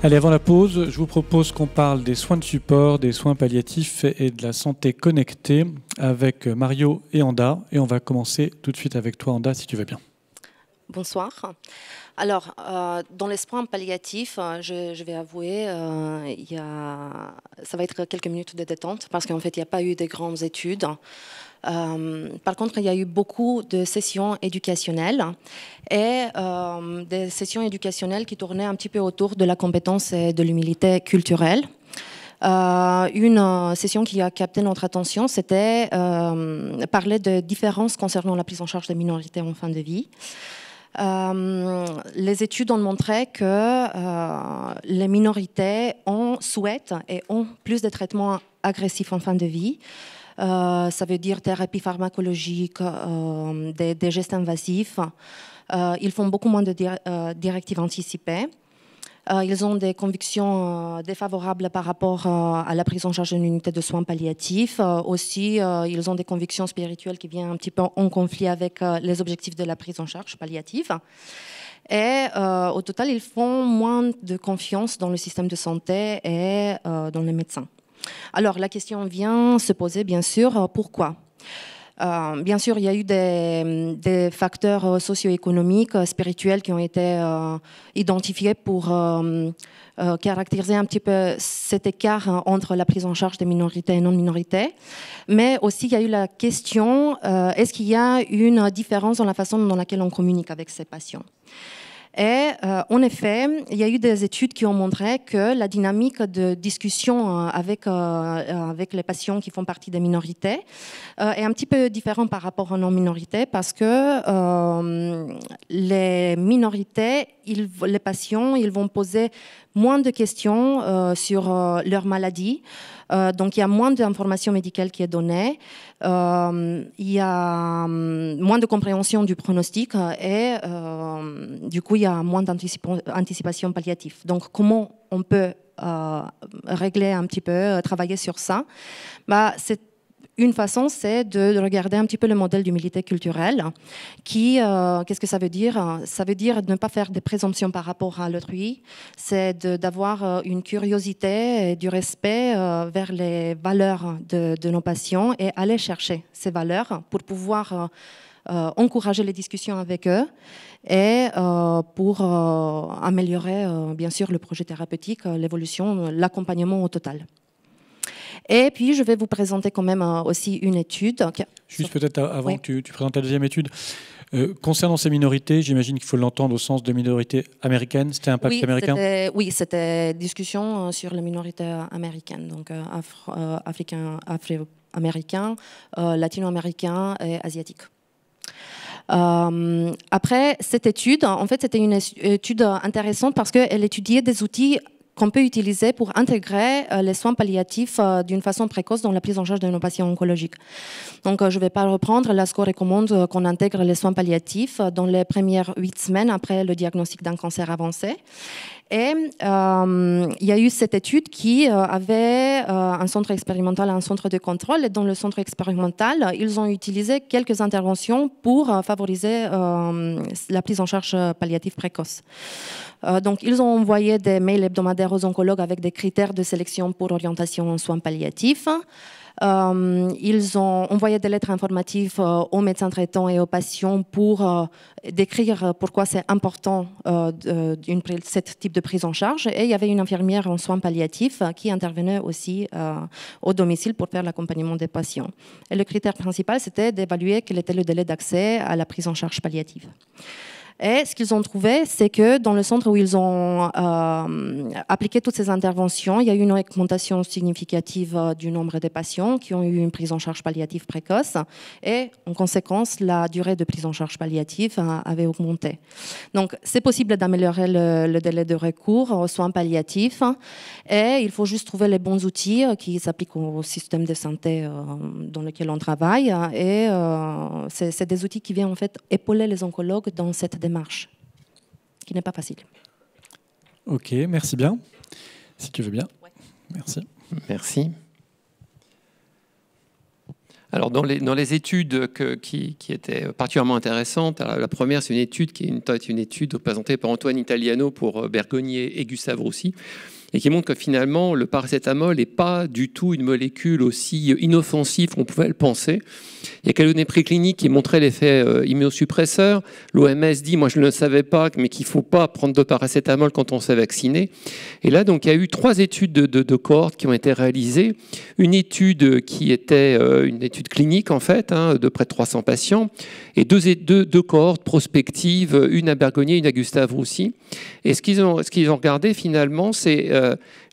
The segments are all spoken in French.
Allez, avant la pause, je vous propose qu'on parle des soins de support, des soins palliatifs et de la santé connectée avec Mario et Anda. Et on va commencer tout de suite avec toi, Anda, si tu veux bien. Bonsoir. Alors, dans les soins palliatifs, je vais avouer, ça va être quelques minutes de détente parce qu'en fait, il n'y a pas eu de grandes études. Par contre, il y a eu beaucoup de sessions éducationnelles et des sessions éducationnelles qui tournaient un petit peu autour de la compétence et de l'humilité culturelle. Une session qui a capté notre attention, c'était parler de différences concernant la prise en charge des minorités en fin de vie. Les études ont montré que les minorités souhaitent et ont plus de traitements agressifs en fin de vie. Ça veut dire thérapie pharmacologique, des gestes invasifs. Ils font beaucoup moins de directives anticipées. Ils ont des convictions défavorables par rapport à la prise en charge d'une unité de soins palliatifs. Aussi, ils ont des convictions spirituelles qui viennent un petit peu en conflit avec les objectifs de la prise en charge palliative. Et au total, ils font moins de confiance dans le système de santé et dans les médecins. Alors, la question vient se poser, bien sûr, pourquoi ? Bien sûr, il y a eu des facteurs socio-économiques, spirituels qui ont été identifiés pour caractériser un petit peu cet écart entre la prise en charge des minorités et non-minorités. Mais aussi, il y a eu la question, est-ce qu'il y a une différence dans la façon dans laquelle on communique avec ces patients ? Et en effet, il y a eu des études qui ont montré que la dynamique de discussion avec les patients qui font partie des minorités est un petit peu différente par rapport aux non-minorités parce que les minorités, les patients, ils vont poser moins de questions sur leur maladie. Donc, il y a moins d'informations médicales qui est donnée. Il y a moins de compréhension du pronostic et du coup, il y a moins d'anticipation palliative. Donc, comment on peut régler un petit peu, travailler sur ça ? Une façon, c'est de regarder un petit peu le modèle d'humilité culturelle. Qu'est-ce que ça veut dire ? Ça veut dire de ne pas faire des présomptions par rapport à l'autrui. C'est d'avoir une curiosité et du respect vers les valeurs de nos patients et aller chercher ces valeurs pour pouvoir encourager les discussions avec eux et pour améliorer, bien sûr, le projet thérapeutique, l'évolution, l'accompagnement au total. Et puis, je vais vous présenter quand même aussi une étude. Juste peut-être avant que tu présentes la deuxième étude. Concernant ces minorités, j'imagine qu'il faut l'entendre au sens de minorités américaines. C'était impact américain ? Oui, c'était discussion sur les minorités américaines, donc africains, afro-américains, latino-américains et asiatiques. Après cette étude, en fait, c'était une étude intéressante parce qu'elle étudiait des outils qu'on peut utiliser pour intégrer les soins palliatifs d'une façon précoce dans la prise en charge de nos patients oncologiques. Donc, je ne vais pas le reprendre. L'ASCO recommande qu'on intègre les soins palliatifs dans les premières 8 semaines après le diagnostic d'un cancer avancé. Et il y a eu cette étude qui avait un centre expérimental, un centre de contrôle. Et dans le centre expérimental, ils ont utilisé quelques interventions pour favoriser la prise en charge palliative précoce. Donc, ils ont envoyé des mails hebdomadaires aux oncologues avec des critères de sélection pour orientation en soins palliatifs. Ils ont envoyé des lettres informatives aux médecins traitants et aux patients pour décrire pourquoi c'est important ce type de prise en charge. Et il y avait une infirmière en soins palliatifs qui intervenait aussi au domicile pour faire l'accompagnement des patients. Et le critère principal, c'était d'évaluer quel était le délai d'accès à la prise en charge palliative. Et ce qu'ils ont trouvé, c'est que dans le centre où ils ont appliqué toutes ces interventions, il y a eu une augmentation significative du nombre de patients qui ont eu une prise en charge palliative précoce et, en conséquence, la durée de prise en charge palliative avait augmenté. Donc, c'est possible d'améliorer le délai de recours aux soins palliatifs et il faut juste trouver les bons outils qui s'appliquent au système de santé dans lequel on travaille et c'est des outils qui viennent en fait épauler les oncologues dans cette démarche, qui n'est pas facile. Ok, merci bien. Si tu veux bien. Ouais. Merci. Merci. Alors, dans les études qui étaient particulièrement intéressantes, alors, la première, c'est une étude qui est une étude présentée par Antoine Italiano pour Bergonié et Gustave Roussy, et qui montre que finalement, le paracétamol n'est pas du tout une molécule aussi inoffensive qu'on pouvait le penser. Il y a quelques données précliniques qui montraient l'effet immunosuppresseur. L'OMS dit, moi je ne le savais pas, mais qu'il ne faut pas prendre de paracétamol quand on s'est vacciné. Et là, donc, il y a eu 3 études de cohortes qui ont été réalisées. Une étude qui était une étude clinique, en fait, de près de 300 patients, et deux cohortes prospectives, une à Bergonié, une à Gustave Roussy. Et ce qu'ils ont regardé, finalement, c'est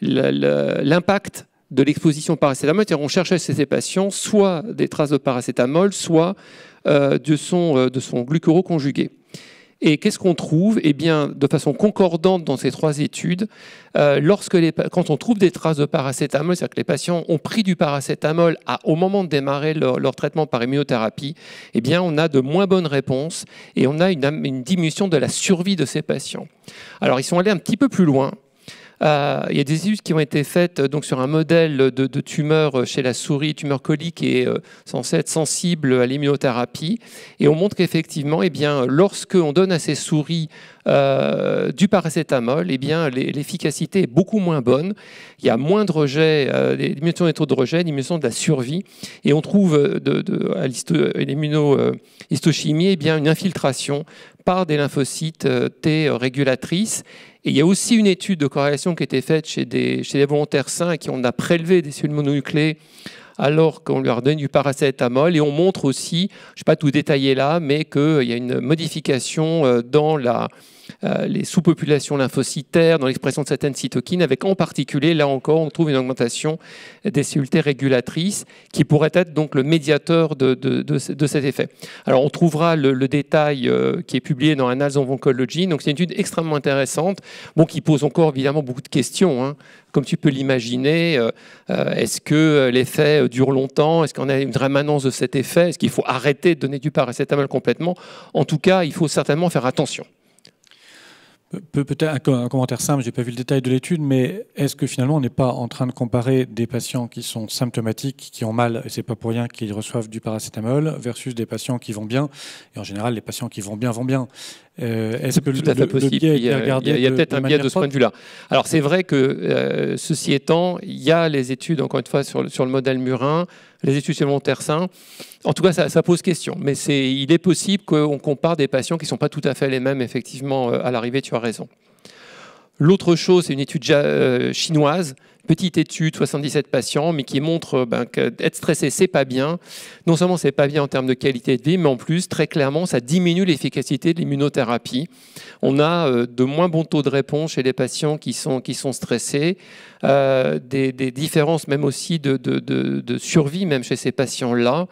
l'impact de l'exposition au paracétamol. C'est-à-dire on cherchait chez ces patients soit des traces de paracétamol, soit de son glucuroconjugué. Et qu'est-ce qu'on trouve? Eh bien, de façon concordante dans ces 3 études, quand on trouve des traces de paracétamol, c'est-à-dire que les patients ont pris du paracétamol au moment de démarrer leur traitement par immunothérapie, eh bien, on a de moins bonnes réponses et on a une diminution de la survie de ces patients. Alors, ils sont allés un petit peu plus loin. Il y a des études qui ont été faites donc, sur un modèle de tumeur chez la souris, tumeur colique, qui est censée être sensible à l'immunothérapie. Et on montre qu'effectivement, eh bien, lorsqu'on donne à ces souris du paracétamol, eh bien, l'efficacité est beaucoup moins bonne. Il y a moins de rejet, diminution des taux de rejet, diminution de la survie. Et on trouve à l'immunohistochimie eh bien, une infiltration par des lymphocytes T régulatrices. Et il y a aussi une étude de corrélation qui a été faite chez des volontaires sains à qui on a prélevé des cellules mononucléées alors qu'on leur donne du paracétamol. Et on montre aussi, je ne vais pas tout détailler là, mais qu'il y a une modification dans les sous-populations lymphocytaires, dans l'expression de certaines cytokines, avec en particulier, là encore, on trouve une augmentation des cellules T régulatrices qui pourrait être donc le médiateur de cet effet. Alors, on trouvera le détail qui est publié dans Annals of Oncology. Donc, c'est une étude extrêmement intéressante, qui pose encore évidemment beaucoup de questions, comme tu peux l'imaginer. Est-ce que l'effet dure longtemps? Est-ce qu'on a une rémanence de cet effet? Est-ce qu'il faut arrêter de donner du paracétamol complètement? En tout cas, il faut certainement faire attention. Peut-être un commentaire simple, je n'ai pas vu le détail de l'étude, mais est-ce que finalement on n'est pas en train de comparer des patients qui sont symptomatiques, qui ont mal, et ce n'est pas pour rien qu'ils reçoivent du paracétamol, versus des patients qui vont bien? Et en général, les patients qui vont bien vont bien. Est-ce que tout à fait possible. Il y a peut-être un biais de ce point de vue-là. Alors c'est vrai que, ceci étant, il y a les études, encore une fois, sur le modèle murin, les études sur le volontaire sain. En tout cas, ça pose question. Mais il est possible qu'on compare des patients qui ne sont pas tout à fait les mêmes, effectivement, à l'arrivée, tu as raison. L'autre chose, c'est une étude chinoise, petite étude, 77 patients, mais qui montre qu'être stressé, c'est pas bien. Non seulement c'est pas bien en termes de qualité de vie, mais en plus, très clairement, ça diminue l'efficacité de l'immunothérapie. On a de moins bons taux de réponse chez les patients qui sont stressés, des différences même aussi de survie, même chez ces patients-là,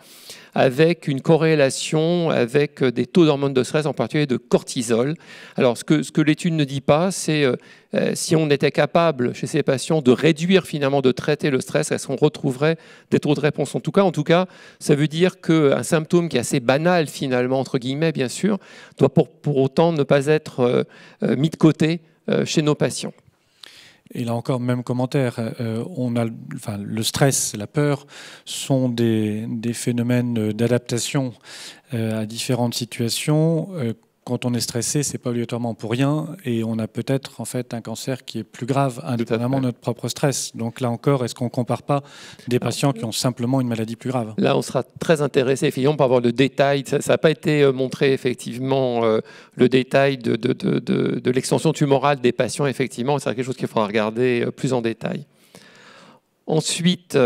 avec une corrélation avec des taux d'hormones de stress, en particulier de cortisol. Alors, ce que l'étude ne dit pas, c'est si on était capable, chez ces patients, de réduire finalement, de traiter le stress, est-ce qu'on retrouverait des taux de réponse? En tout cas, ça veut dire qu'un symptôme qui est assez banal, finalement, entre guillemets, bien sûr, doit pour autant ne pas être mis de côté chez nos patients. Et là encore, même commentaire, le stress, la peur sont des phénomènes d'adaptation à différentes situations. Quand on est stressé, c'est pas obligatoirement pour rien, et on a peut-être en fait un cancer qui est plus grave, indépendamment de notre propre stress. Donc là encore, est-ce qu'on compare pas des patients qui ont simplement une maladie plus grave? Là, on sera très intéressé, effectivement, par avoir le détail. Ça n'a pas été montré, effectivement, le détail de l'extension tumorale des patients, effectivement. C'est quelque chose qu'il faudra regarder plus en détail. Ensuite,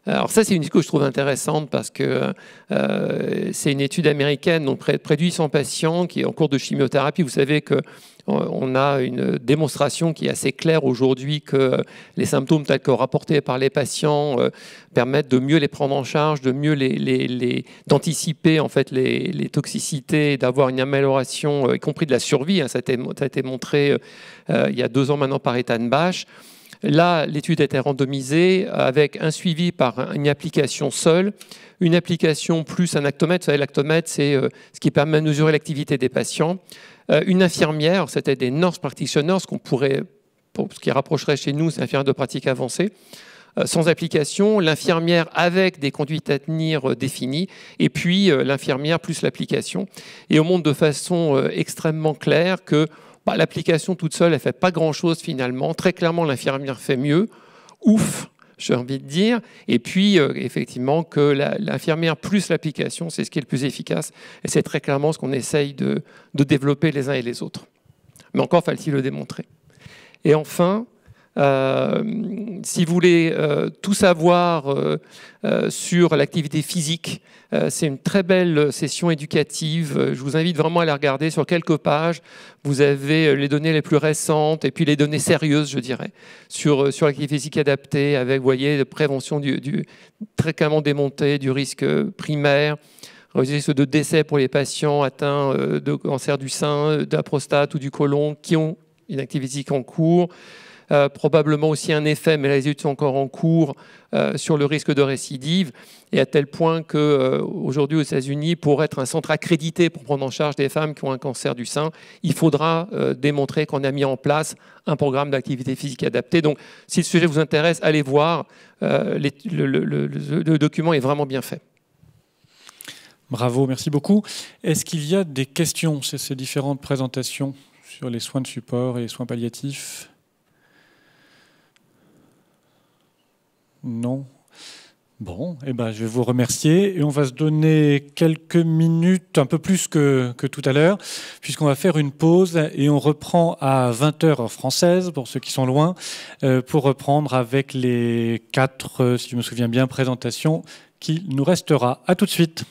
alors ça, c'est une étude que je trouve intéressante parce que c'est une étude américaine, donc près de 800 patients qui est en cours de chimiothérapie. Vous savez qu'on a une démonstration qui est assez claire aujourd'hui que les symptômes tels que rapportés par les patients permettent de mieux les prendre en charge, de mieux d'anticiper en fait les toxicités, d'avoir une amélioration, y compris de la survie. Ça a été montré il y a 2 ans maintenant par Ethan Bash. Là, l'étude a été randomisée avec un suivi par une application seule, une application plus un actomètre. Vous savez, l'actomètre, c'est ce qui permet de mesurer l'activité des patients. Une infirmière, c'était des nurse practitioners, ce qui rapprocherait chez nous, c'est infirmière de pratique avancée. sans application, l'infirmière avec des conduites à tenir définies, et puis l'infirmière plus l'application. Et on montre de façon extrêmement claire que l'application toute seule, elle ne fait pas grand-chose finalement. Très clairement, l'infirmière fait mieux. Ouf, j'ai envie de dire. Et puis, effectivement, que l'infirmière plus l'application, c'est ce qui est le plus efficace. Et c'est très clairement ce qu'on essaye de développer les uns et les autres. Mais encore fallait-il le démontrer. Et enfin, si vous voulez tout savoir sur l'activité physique, c'est une très belle session éducative. Je vous invite vraiment à la regarder sur quelques pages. Vous avez les données les plus récentes et puis les données sérieuses, je dirais, sur l'activité physique adaptée avec, vous voyez, de prévention très clairement démontée du risque primaire, risque de décès pour les patients atteints de cancer du sein, de la prostate ou du côlon qui ont une activité physique en cours. Probablement aussi un effet, mais les études sont encore en cours, sur le risque de récidive, et à tel point qu'aujourd'hui aux États-Unis, pour être un centre accrédité pour prendre en charge des femmes qui ont un cancer du sein, il faudra démontrer qu'on a mis en place un programme d'activité physique adapté. Donc, si le sujet vous intéresse, allez voir, le document est vraiment bien fait. Bravo, merci beaucoup. Est-ce qu'il y a des questions sur ces différentes présentations sur les soins de support et les soins palliatifs ? Non. Bon, eh ben, je vais vous remercier et on va se donner quelques minutes, un peu plus que tout à l'heure, puisqu'on va faire une pause et on reprend à 20h heure française, pour ceux qui sont loin, pour reprendre avec les 4, si je me souviens bien, présentations qu'il nous restera. À tout de suite.